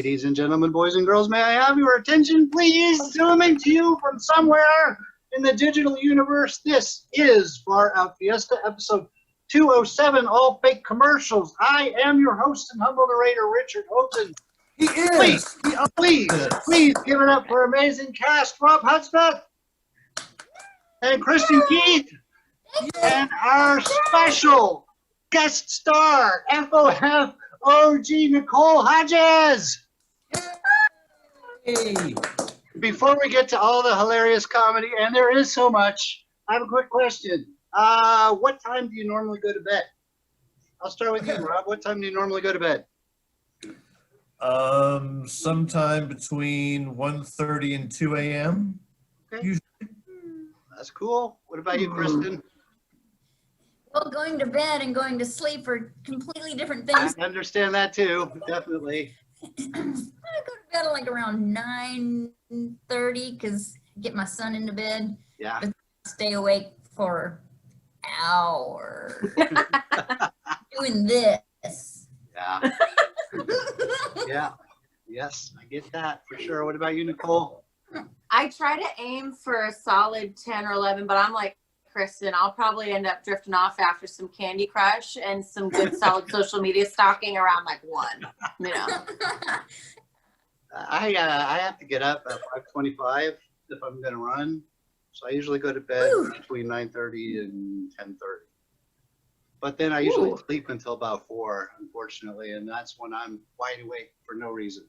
Ladies and gentlemen, boys and girls, may I have your attention, please? Zooming to you from somewhere in the digital universe. This is Far Out Fiesta, episode 207, All Fake Commercials. I am your host and humble narrator, Richard Houghton. He is. Please give it up for amazing cast, Rob Hudspeth and Kristen Keith, and our special guest star, FOF OG Nicole Hodges. Hey. Before we get to all the hilarious comedy, and there is so much, I have a quick question. What time do you normally go to bed? I'll start with you, Rob. What time do you normally go to bed? Sometime between 1:30 and 2 a.m. Okay. Usually. That's cool. What about you, Kristen? Well, going to bed and going to sleep are completely different things. I understand that too, definitely. I go to bed like around 9:30 because get my son into bed. Yeah. But stay awake for hours doing this. Yeah. Yeah. Yes, I get that for sure. What about you, Nicole? I try to aim for a solid 10 or 11, but I'm like Kristen, I'll probably end up drifting off after some Candy Crush and some good solid social media stalking around like 1, you know. I have to get up at 5:25 if I'm going to run. So I usually go to bed between 9:30 and 10:30. But then I usually sleep until about 4, unfortunately, and that's when I'm wide awake for no reason.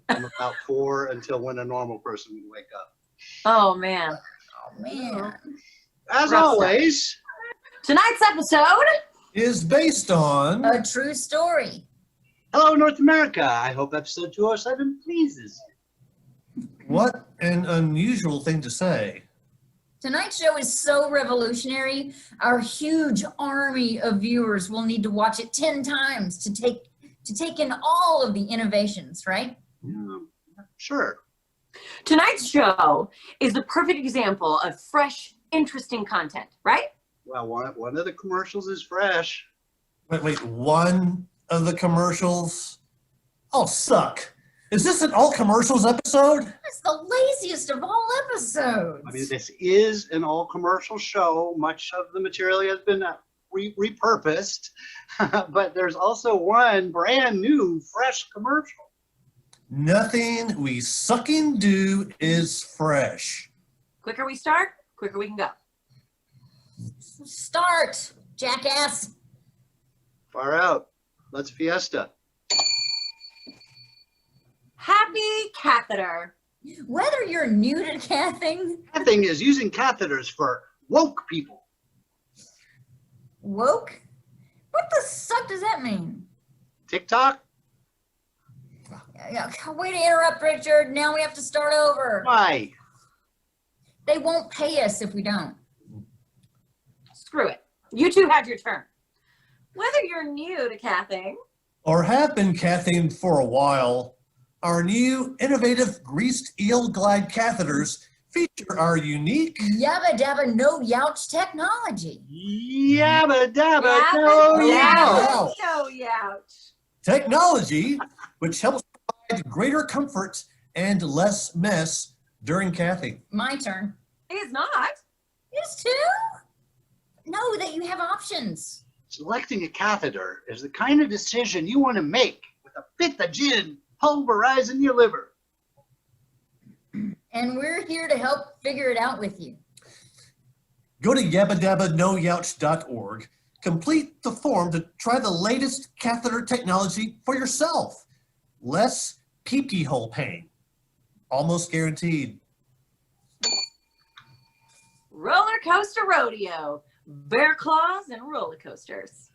I'm about 4 until when a normal person would wake up. Oh, man. Oh, man. As Rough always, tonight's episode Is based on A true story. hello, North America. I hope episode 207 pleases you. what an unusual thing to say. Tonight's show is so revolutionary, our huge army of viewers will need to watch it 10 times to take in all of the innovations, right? Sure. tonight's show is a perfect example of fresh, interesting content, right? Well, one of the commercials is fresh. Wait, one of the commercials? Oh, suck. Is this an all commercials episode? It's the laziest of all episodes. I mean, this is an all-commercial show. Much of the material has been repurposed, but there's also one brand new, fresh commercial. Nothing we sucking do is fresh. Quicker we start, quicker we can go. Start, jackass. Far out. Let's fiesta. Happy catheter. Whether you're new to cathing, That thing is using catheters for woke people. woke, what the suck does that mean? TikTok? Yeah, way to interrupt, Richard. Now we have to start over. Why? They won't pay us if we don't. Screw it. You two had your turn. Whether you're new to cathing, Or have been cathing for a while, our new innovative greased eel glide catheters feature our unique Yabba dabba no youch technology. Yabba dabba no Yabba. yow. no youch. technology, which helps provide greater comfort and less mess during cathing. My turn. Is not. Yours too? Know that you have options. Selecting a catheter is the kind of decision you want to make with a fifth of gin pulverizing your liver. And we're here to help figure it out with you. Go to yabbadabbanoyouch.org, complete the form to try the latest catheter technology for yourself. Less pee-pee hole pain. Almost guaranteed. Roller coaster rodeo. Bear claws and roller coasters.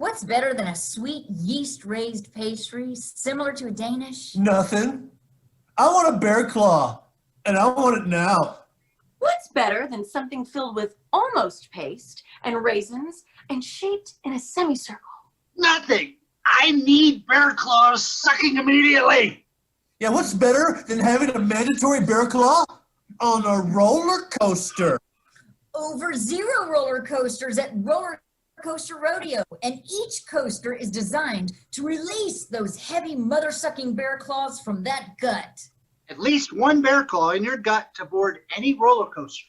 What's better than a sweet yeast-raised pastry similar to a Danish? Nothing. I want a bear claw, and I want it now. What's better than something filled with almost paste and raisins and shaped in a semicircle? Nothing. I need bear claws sucking immediately. Yeah, what's better than having a mandatory bear claw on a roller coaster? Over 0 roller coasters at Roller Coaster Rodeo, and each coaster is designed to release those heavy mother-sucking bear claws from that gut. At least one bear claw in your gut to board any roller coaster.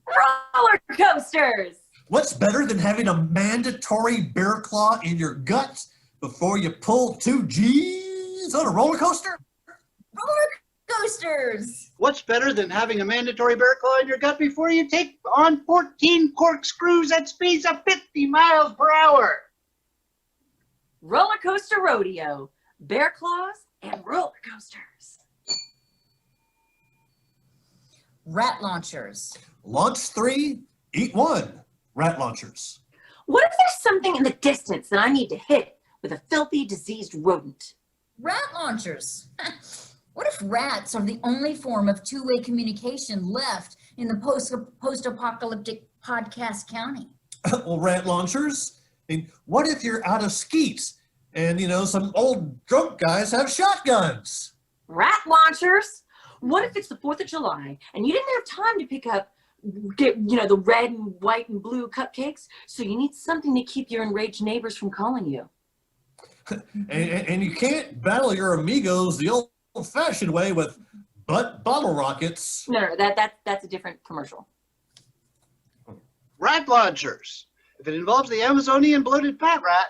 Roller coasters! What's better than having a mandatory bear claw in your gut before you pull 2 G's on a roller coaster? Roller coasters! What's better than having a mandatory bear claw in your gut before you take on 14 corkscrews at speeds of 50 miles per hour? Roller Coaster Rodeo, bear claws, and roller coasters. Rat launchers. Launch 3, eat 1. Rat launchers. What if there's something in the distance that I need to hit with a filthy, diseased rodent? Rat launchers. What if rats are the only form of two-way communication left in the post-apocalyptic podcast county? Well, rat launchers. I mean, what if you're out of skeets and, some old drunk guys have shotguns? Rat launchers? What if it's the 4th of July and you didn't have time to get the red and white and blue cupcakes, so you need something to keep your enraged neighbors from calling you? and you can't battle your amigos the old-fashioned way with bottle rockets. No, that's a different commercial. Rat launchers. If it involves the Amazonian bloated fat rat.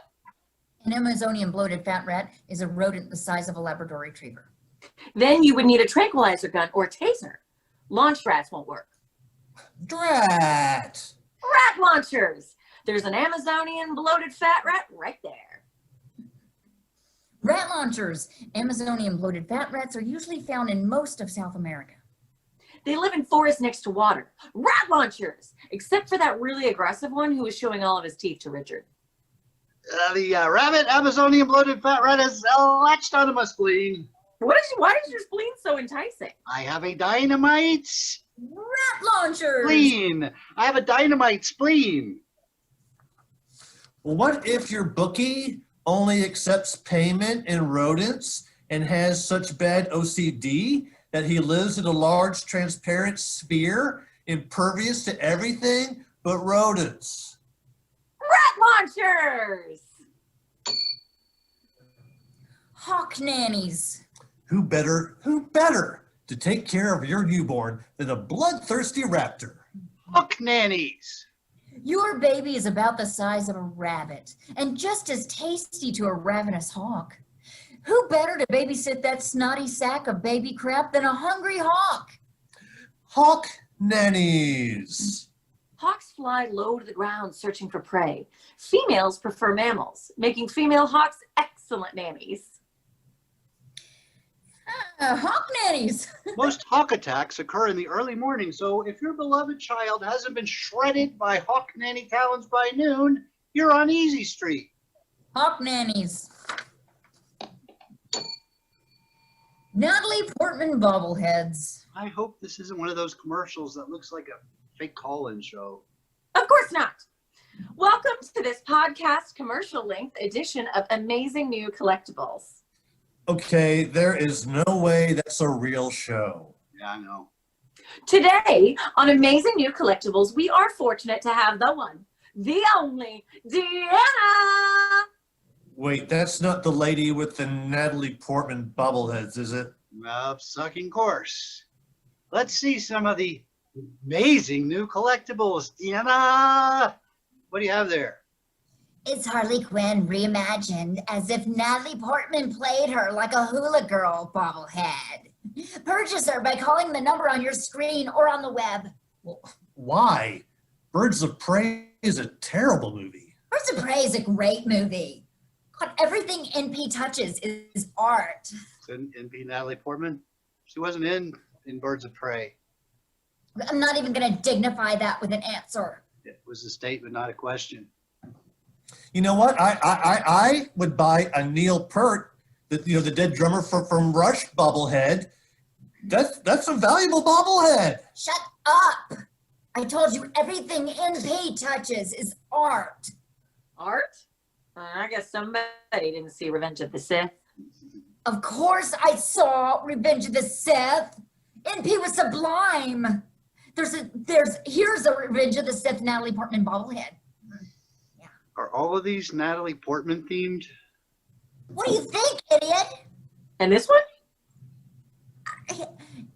An Amazonian bloated fat rat is a rodent the size of a Labrador retriever. Then you would need a tranquilizer gun or a taser. Launch rats won't work. Drat. Rat launchers. There's an Amazonian bloated fat rat right there. Rat launchers. Amazonian bloated fat rats are usually found in most of South America. They live in forests next to water. Rat launchers, except for that really aggressive one who was showing all of his teeth to Richard. The rabbit Amazonian bloated fat rat has latched onto my spleen. Why is your spleen so enticing? I have a dynamite Rat launchers. spleen. I have a dynamite spleen. Well, what if your bookie only accepts payment in rodents and has such bad OCD that he lives in a large transparent sphere impervious to everything but rodents? Rat launchers! Hawk nannies. Who better to take care of your newborn than a bloodthirsty raptor? Hook nannies. Your baby is about the size of a rabbit and just as tasty to a ravenous hawk. Who better to babysit that snotty sack of baby crap than a hungry hawk? Hawk nannies. Hawks fly low to the ground searching for prey. Females prefer mammals, making female hawks excellent nannies. Hawk nannies. Most hawk attacks occur in the early morning, so if your beloved child hasn't been shredded by hawk nanny talons by noon, you're on easy street. Hawk nannies. Natalie Portman bobbleheads. I hope this isn't one of those commercials that looks like a fake call-in show. Of course not. Welcome to this podcast commercial-length edition of Amazing New Collectibles. Okay, there is no way that's a real show. Yeah, I know. Today on Amazing New Collectibles, we are fortunate to have the one, the only, Deanna. Wait, that's not the lady with the Natalie Portman bobbleheads, is it? Sucking course. Let's see some of the amazing new collectibles. Deanna, what do you have there? It's Harley Quinn reimagined as if Natalie Portman played her like a hula girl bobblehead. Purchase her by calling the number on your screen or on the web. Well, why? Birds of Prey is a terrible movie. Birds of Prey is a great movie. God, everything NP touches is art. NP Natalie Portman? She wasn't in Birds of Prey. I'm not even going to dignify that with an answer. It was a statement, not a question. You know what? I would buy a Neil Peart, the dead drummer from Rush bobblehead. That's a valuable bobblehead. Shut up! I told you everything NP touches is art. Art? I guess somebody didn't see Revenge of the Sith. Of course I saw Revenge of the Sith. NP was sublime. Here's a Revenge of the Sith Natalie Portman bobblehead. Are all of these Natalie Portman themed? What do you think, idiot? And this one?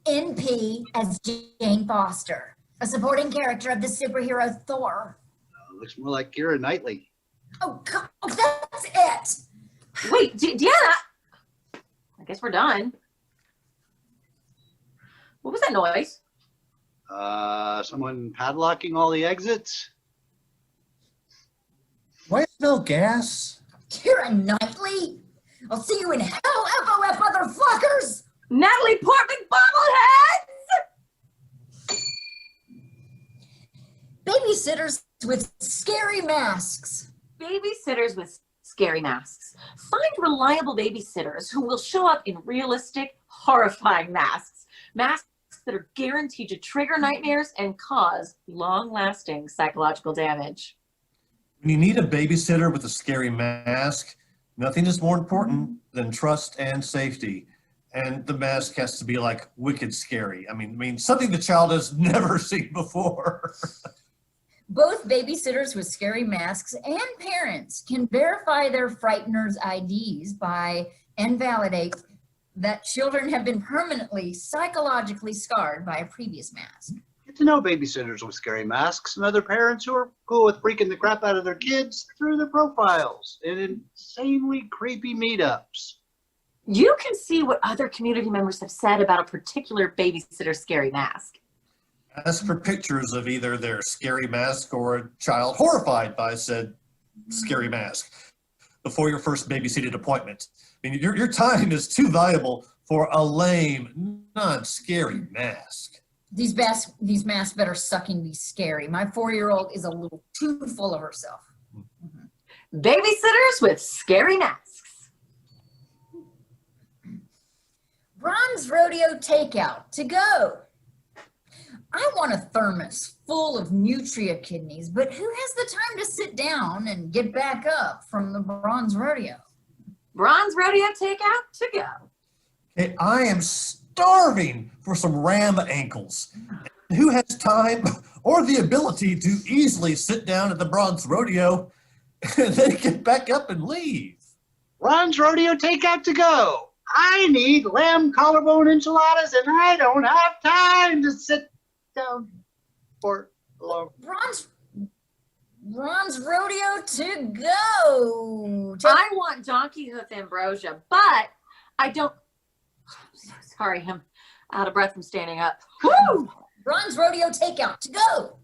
NP as Jane Foster, a supporting character of the superhero Thor. Looks more like Keira Knightley. Oh, that's it. Wait, Deanna! I guess we're done. What was that noise? Someone padlocking all the exits? Why smell gas? Keira Knightley? I'll see you in hell, FOF motherfuckers! Natalie Portman bobbleheads! Babysitters with scary masks. Babysitters with scary masks. Find reliable babysitters who will show up in realistic, horrifying masks. Masks that are guaranteed to trigger nightmares and cause long-lasting psychological damage. When you need a babysitter with a scary mask, nothing is more important than trust and safety. And the mask has to be like wicked scary. I mean something the child has never seen before. Both babysitters with scary masks and parents can verify their frighteners' IDs and validate that children have been permanently psychologically scarred by a previous mask. Get to know babysitters with scary masks and other parents who are cool with freaking the crap out of their kids through their profiles in insanely creepy meetups. You can see what other community members have said about a particular babysitter scary mask. Ask for pictures of either their scary mask or a child horrified by said scary mask before your first babysitting appointment. I mean, your time is too valuable for a lame, non-scary mask. These masks better sucking be scary. My 4-year-old is a little too full of herself. Babysitters with scary masks. Ron's Rodeo Takeout to go. I want a thermos full of Nutria kidneys, but who has the time to sit down and get back up from the Bronze Rodeo? Bronze Rodeo Takeout to go. Hey, I am starving for some ram ankles. Who has time or the ability to easily sit down at the Bronze Rodeo and then get back up and leave? Ron's Rodeo Takeout to go. I need lamb collarbone enchiladas and I don't have time to sit down for long. Ron's Rodeo to go. I want donkey hoof ambrosia, but I don't. Sorry, I'm out of breath from standing up. Woo! Ron's Rodeo Takeout to go.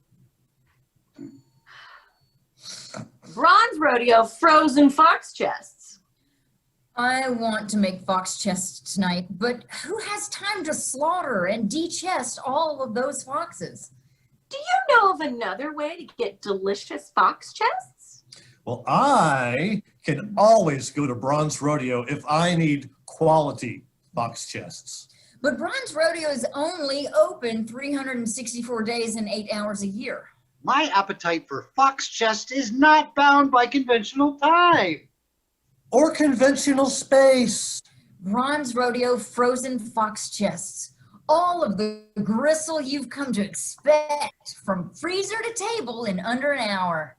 Bronze Rodeo frozen fox chests. I want to make fox chests tonight, but who has time to slaughter and de-chest all of those foxes? Do you know of another way to get delicious fox chests? Well, I can always go to Bronze Rodeo if I need quality fox chests. But Bronze Rodeo is only open 364 days and 8 hours a year. My appetite for fox chest is not bound by conventional time. Or conventional space. Bronze Rodeo frozen fox chests. All of the gristle you've come to expect from freezer to table in under an hour.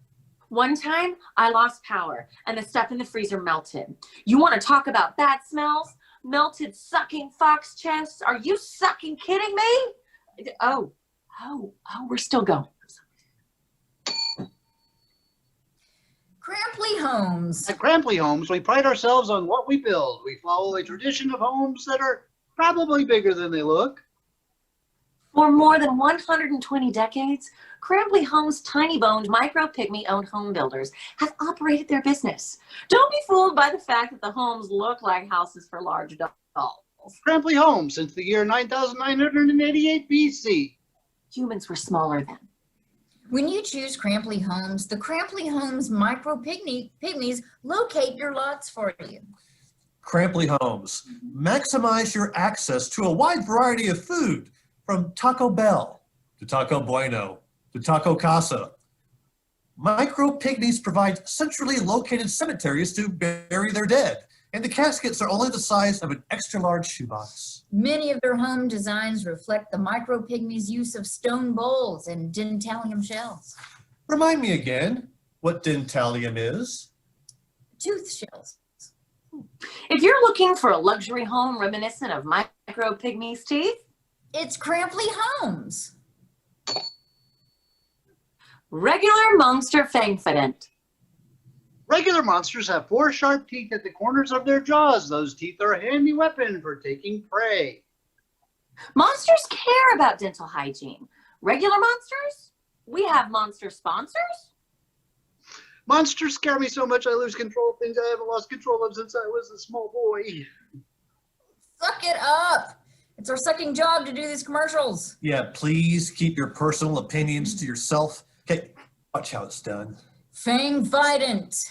One time, I lost power and the stuff in the freezer melted. You want to talk about bad smells? Melted sucking fox chests? Are you sucking kidding me? Oh, we're still going. Crampley Homes. At Crampley Homes, we pride ourselves on what we build. We follow a tradition of homes that are probably bigger than they look. For more than 120 decades, Crampley Homes' tiny-boned, micro-pygmy-owned home builders have operated their business. Don't be fooled by the fact that the homes look like houses for large adults. Crampley Homes since the year 9988 BC. Humans were smaller then. When you choose Crampley Homes, the Crampley Homes micro pygmies locate your lots for you. Crampley Homes. Maximize your access to a wide variety of food, from Taco Bell to Taco Bueno to Taco Casa. Micro pygmies provide centrally located cemeteries to bury their dead, and the caskets are only the size of an extra large shoebox. Many of their home designs reflect the micro pygmies' use of stone bowls and dentalium shells. Remind me again what dentalium is. Tooth shells. If you're looking for a luxury home reminiscent of micro pygmies' teeth, It's Crampley Homes. regular monster fangfident. Regular monsters have 4 sharp teeth at the corners of their jaws. Those teeth are a handy weapon for taking prey. Monsters care about dental hygiene. Regular monsters? We have monster sponsors? Monsters scare me so much I lose control of things I haven't lost control of since I was a small boy. Suck it up. It's our sucking job to do these commercials. Yeah, please keep your personal opinions to yourself. Okay, watch how it's done. Fangfident.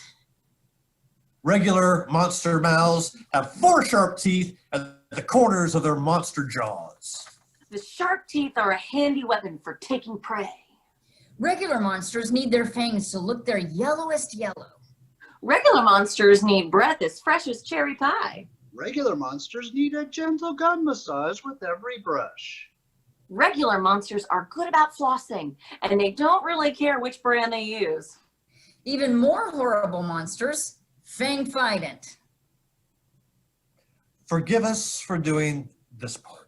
Regular monster mouths have 4 sharp teeth at the corners of their monster jaws. The sharp teeth are a handy weapon for taking prey. Regular monsters need their fangs to look their yellowest yellow. Regular monsters need breath as fresh as cherry pie. Regular monsters need a gentle gun massage with every brush. Regular monsters are good about flossing, and they don't really care which brand they use. Even more horrible monsters, fangfident. Forgive us for doing this part.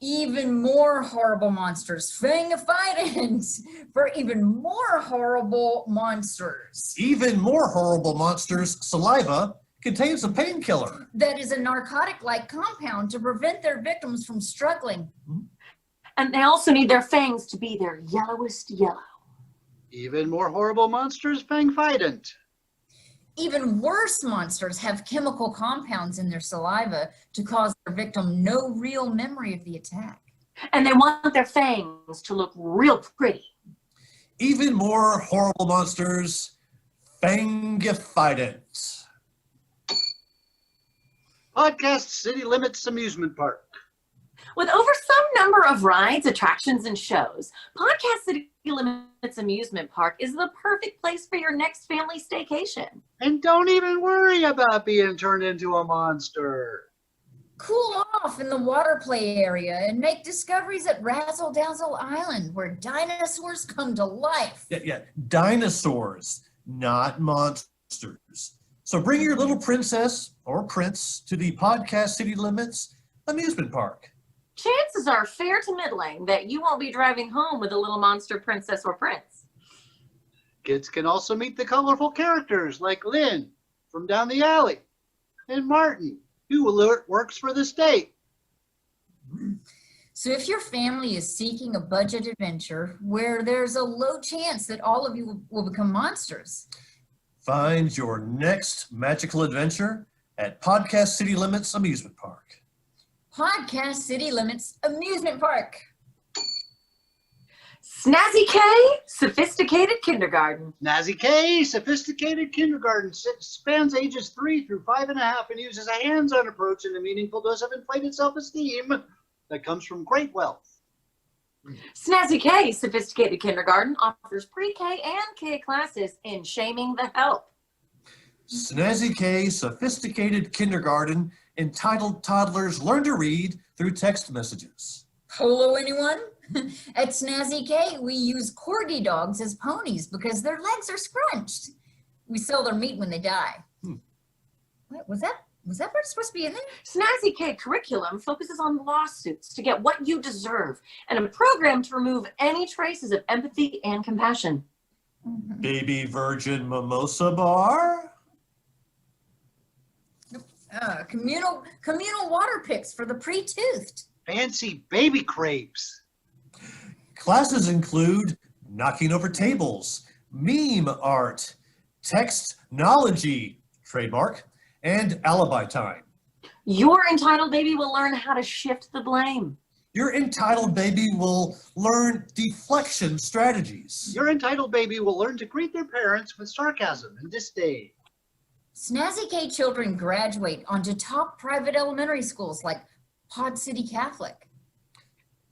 Even more horrible monsters, fangfident. For even more horrible monsters. Even more horrible monsters, saliva contains a painkiller. That is a narcotic-like compound to prevent their victims from struggling. And they also need their fangs to be their yellowest yellow. Even more horrible monsters, fangfident. Even worse monsters have chemical compounds in their saliva to cause their victim no real memory of the attack. And they want their fangs to look real pretty. Even more horrible monsters, fangifident. Podcast City Limits Amusement Park. With over some number of rides, attractions, and shows, Podcast City Limits Amusement Park is the perfect place for your next family staycation. And don't even worry about being turned into a monster. Cool off in the water play area and make discoveries at Razzle Dazzle Island where dinosaurs come to life. Yeah, dinosaurs, not monsters. So bring your little princess or prince to the Podcast City Limits Amusement Park. Chances are fair to middling that you won't be driving home with a little monster princess or prince. Kids can also meet the colorful characters like Lynn from down the alley and Martin, who works for the state. So if your family is seeking a budget adventure where there's a low chance that all of you will become monsters, find your next magical adventure at Podcast City Limits Amusement Park. Podcast City Limits Amusement Park. Snazzy K, Sophisticated Kindergarten. Snazzy K, Sophisticated Kindergarten, spans ages 3 through 5.5 and uses a hands-on approach and a meaningful dose of inflated self-esteem that comes from great wealth. Snazzy K, Sophisticated Kindergarten offers pre-K and K classes in shaming the help. Snazzy K, Sophisticated Kindergarten, entitled Toddlers Learn to Read Through Text Messages. Hello, anyone? At Snazzy K, we use corgi dogs as ponies because their legs are scrunched. We sell their meat when they die. What, was that part supposed to be in there? Snazzy K curriculum focuses on lawsuits to get what you deserve and a program to remove any traces of empathy and compassion. Baby Virgin Mimosa Bar. Communal water picks for the pre-toothed. Fancy baby crepes. Classes include knocking over tables, meme art, textnology, trademark, and alibi time. Your entitled baby will learn how to shift the blame. Your entitled baby will learn deflection strategies. Your entitled baby will learn to greet their parents with sarcasm and disdain. Snazzy K children graduate onto top private elementary schools like Pod City Catholic.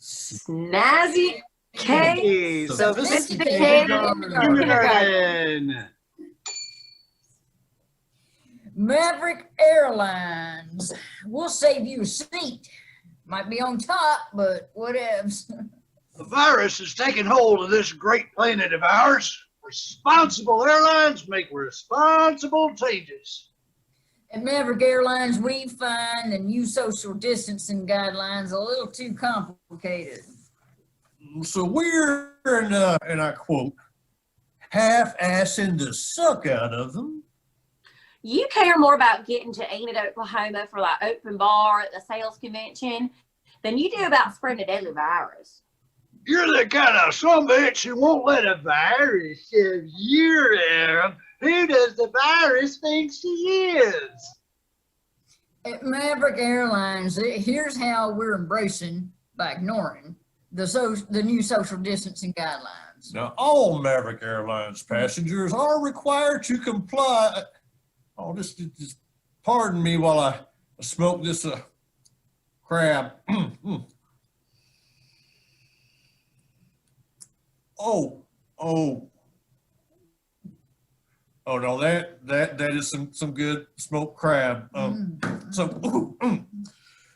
Snazzy K. Hey, Sophisticated kindergarten. Maverick Airlines. We'll save you a seat. Might be on top, but whatevs. The virus has taken hold of this great planet of ours. Responsible airlines make responsible changes. At Maverick Airlines, we find the new social distancing guidelines a little too complicated. So we're, and I quote, half-assing the suck out of them. You care more about getting to Enid, Oklahoma for that open bar at the sales convention than you do about spreading a deadly virus. You're the kind of sumbitch who won't let a virus shove you around. Who does the virus think she is? At Maverick Airlines, here's how we're embracing, by ignoring, the new social distancing guidelines. Now, all Maverick Airlines passengers are required to comply. Oh, just pardon me while I smoke this crab. Oh no, that is some good smoked crab.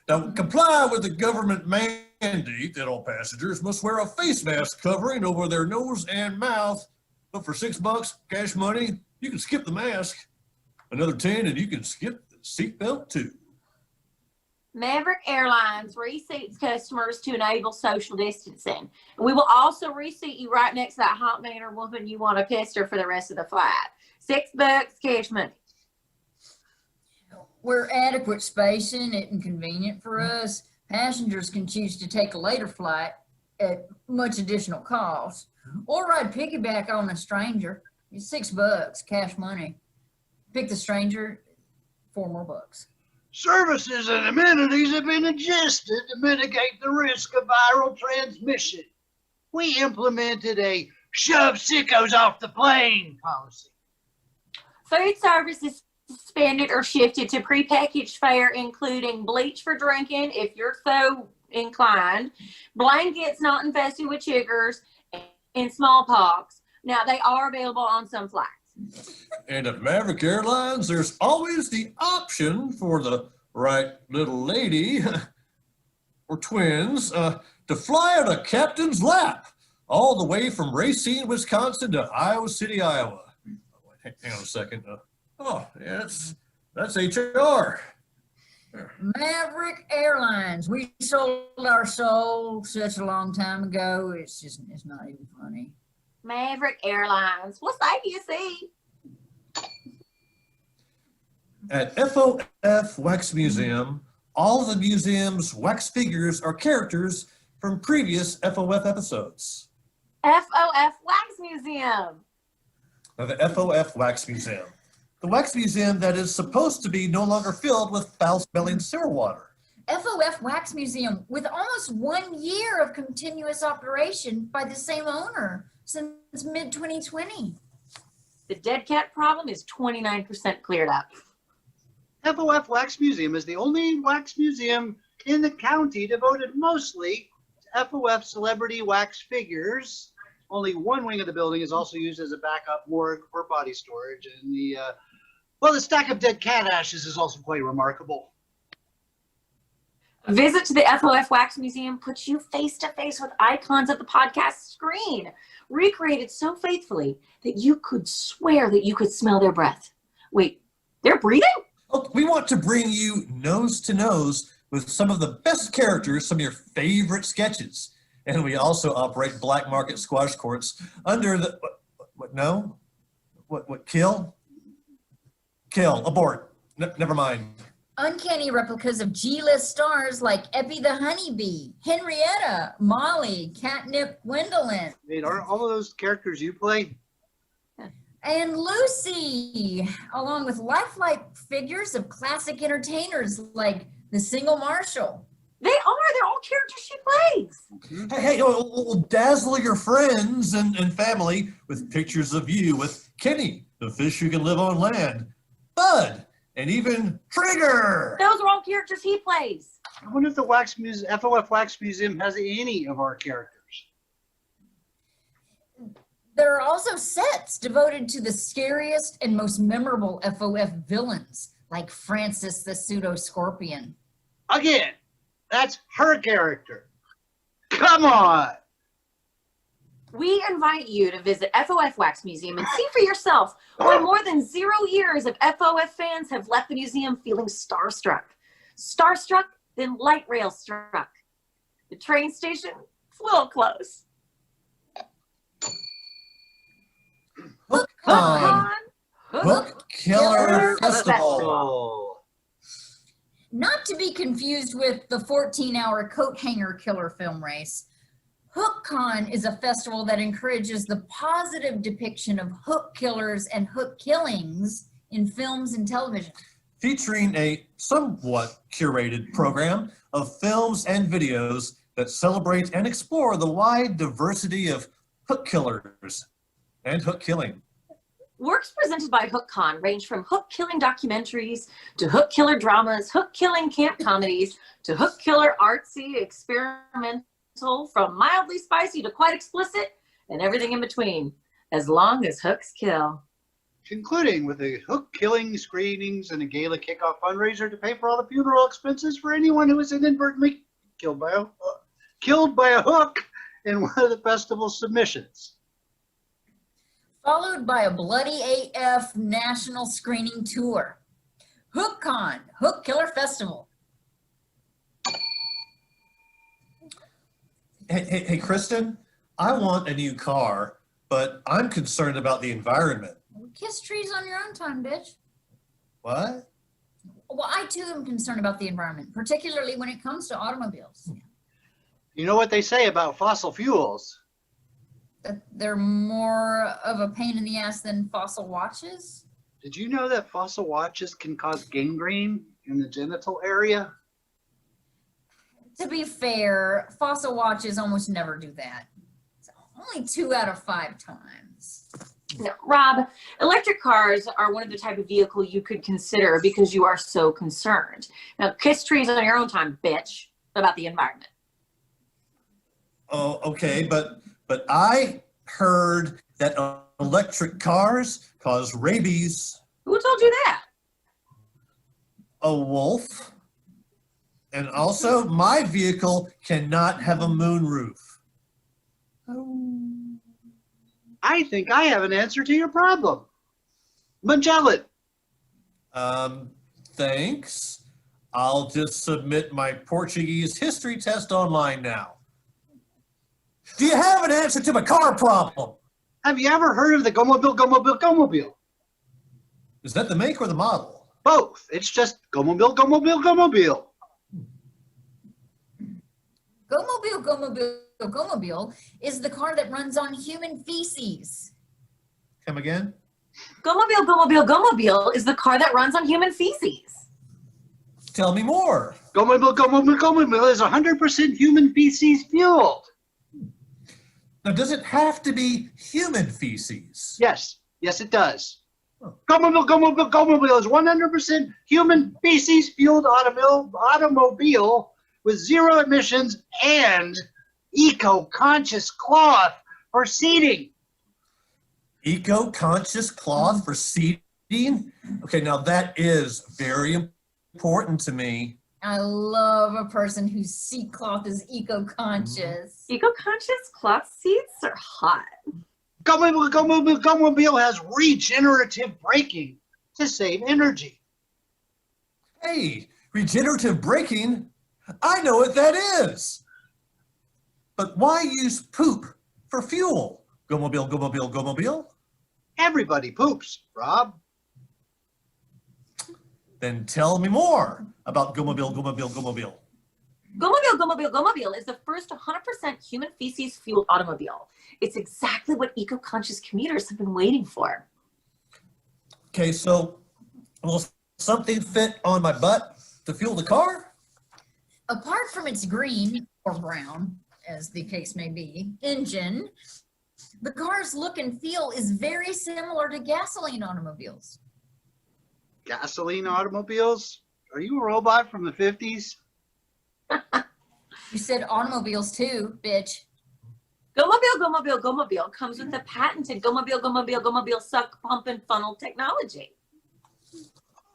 Now comply with the government mandate that all passengers must wear a face mask covering over their nose and mouth. But for $6 cash money, you can skip the mask. Another 10 and you can skip the seatbelt too. Maverick Airlines reseats customers to enable social distancing. We will also reseat you right next to that hot man or woman you want to kiss her for the rest of the flight. $6 cash money. Where adequate spacing isn't convenient for us, passengers can choose to take a later flight at much additional cost, or ride piggyback on a stranger. It's $6 cash money. Pick the stranger, $4 more. Services and amenities have been adjusted to mitigate the risk of viral transmission. We implemented a shove sickos off the plane policy. Food services suspended or shifted to prepackaged fare, including bleach for drinking, if you're so inclined, blankets not infested with chiggers, and smallpox. Now, they are available on some flights. And at Maverick Airlines, there's always the option for the right little lady or twins to fly on a captain's lap all the way from Racine, Wisconsin to Iowa City, Iowa. Hang on a second. Oh, yeah, that's HR. Maverick Airlines. We sold our soul such a long time ago. It's not even funny. Maverick Airlines. What side do you see? At FOF Wax Museum, all of the museum's wax figures are characters from previous FOF episodes. FOF Wax Museum. Now, the FOF Wax Museum. The wax museum that is supposed to be no longer filled with foul-smelling sewer water. FOF Wax Museum, with almost 1 year of continuous operation by the same owner since mid-2020. The dead cat problem is 29% cleared up. FOF Wax Museum is the only wax museum in the county devoted mostly to FOF celebrity wax figures. Only one wing of the building is also used as a backup morgue for body storage, and the stack of dead cat ashes is also quite remarkable. A visit to the FOF Wax Museum puts you face to face with icons of the podcast screen, recreated so faithfully that you could swear that you could smell their breath. Wait, they're breathing? Oh, we want to bring you nose to nose with some of the best characters from your favorite sketches. And we also operate black market squash courts under the, kill, abort, never mind. Uncanny replicas of G-list stars like Epi the Honeybee, Henrietta, Molly, Catnip, Gwendolyn. Wait, aren't all of those characters you play? And Lucy, along with lifelike figures of classic entertainers like the Single Marshall. They are. They're all characters she plays. Hey, we'll dazzle your friends and family with pictures of you with Kenny, the fish who can live on land, Bud, and even Trigger. Those are all characters he plays. I wonder if the FOF Wax Museum has any of our characters. There are also sets devoted to the scariest and most memorable FOF villains, like Francis the Pseudo-Scorpion. Again, that's her character. Come on. We invite you to visit FOF Wax Museum and see for yourself why more than 0 years of FOF fans have left the museum feeling starstruck. Starstruck, then light rail struck. The train station, it's a little close. HookCon, Hook Hook Killer Killer Festival. Oh. Not to be confused with the 14-hour coat hanger killer film race, HookCon is a festival that encourages the positive depiction of hook killers and hook killings in films and television. Featuring a somewhat curated program of films and videos that celebrate and explore the wide diversity of hook killers and hook killing. Works presented by HookCon range from hook killing documentaries to hook killer dramas, hook killing camp comedies to hook killer artsy experimental, from mildly spicy to quite explicit and everything in between, as long as hooks kill. Concluding with the hook killing screenings and a gala kickoff fundraiser to pay for all the funeral expenses for anyone who was inadvertently killed by a hook in one of the festival's submissions. Followed by a bloody AF national screening tour. HookCon, Hook Killer Festival. Hey, Kristen, I want a new car, but I'm concerned about the environment. Kiss trees on your own time, bitch. What? Well, I too am concerned about the environment, particularly when it comes to automobiles. You know what they say about fossil fuels? That they're more of a pain in the ass than fossil watches. Did you know that fossil watches can cause gangrene in the genital area? To be fair, fossil watches almost never do that. It's only 2 out of 5 times. No, Rob, electric cars are one of the type of vehicle you could consider because you are so concerned. Now, kiss trees on your own time, bitch, about the environment. Oh, okay, but I heard that electric cars cause rabies. Who told you that? A wolf. And also, my vehicle cannot have a moonroof. I think I have an answer to your problem. Magellan. Thanks. I'll just submit my Portuguese history test online now. Do you have an answer to my car problem? Have you ever heard of the Gomobile? Is that the make or the model? Both. It's just Gomobile. Gomobile is the car that runs on human feces. Come again? Gomobile is the car that runs on human feces. Tell me more. Gomobile is 100% human feces fueled. Now, does it have to be human feces? Yes, it does. Gomobile is 100% human feces fueled automobile with 0 emissions and eco-conscious cloth for seating. Eco-conscious cloth for seating? Okay, now that is very important to me. I love a person whose seat cloth is eco-conscious. Eco-conscious cloth seats are hot. Gomobile has regenerative braking to save energy. Hey, regenerative braking? I know what that is. But why use poop for fuel? Gomobile. Everybody poops, Rob. Then tell me more about Gomobile. Gomobile is the first 100% human feces fueled automobile. It's exactly what eco-conscious commuters have been waiting for. Okay, so will something fit on my butt to fuel the car? Apart from its green or brown, as the case may be, engine, the car's look and feel is very similar to gasoline automobiles. Gasoline automobiles? Are you a robot from the 50s? You said automobiles too, bitch. Go-mobile comes with the patented Go-mobile suck, pump, and funnel technology.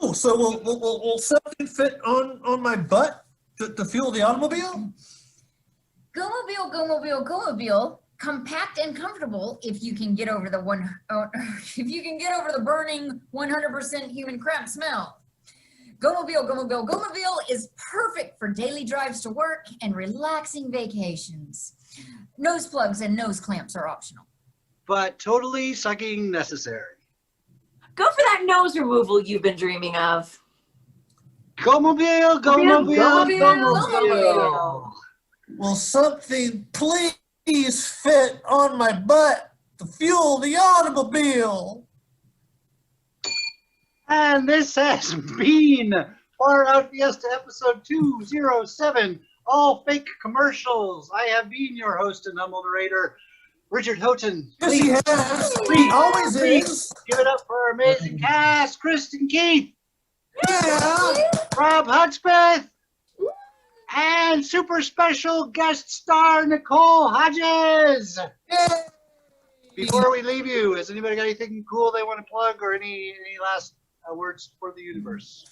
Oh, so will something fit on my butt to fuel the automobile? Go-mobile, compact and comfortable if you can get over the burning 100% human crap smell. Go-mobile is perfect for daily drives to work and relaxing vacations. Nose plugs and nose clamps are optional. But totally sucking necessary. Go for that nose removal you've been dreaming of. Go-mobile. Will something please fit on my butt to fuel the automobile? And this has been our Out Fiesta episode 207, all fake commercials. I have been your host and humble narrator, Richard Houghton. Yes, he has. He always is. Give it up for our amazing cast, Kristen Keith, Yeah. Rob Hudspeth, and super special guest star Nicole Hodges. Yay. Before we leave you, has anybody got anything cool they want to plug or any last words for the universe?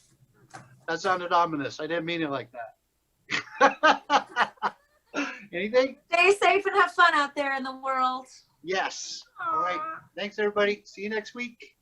That sounded ominous. I didn't mean it like that. Anything? Stay safe and have fun out there in the world. Yes. All right. Thanks, everybody. See you next week.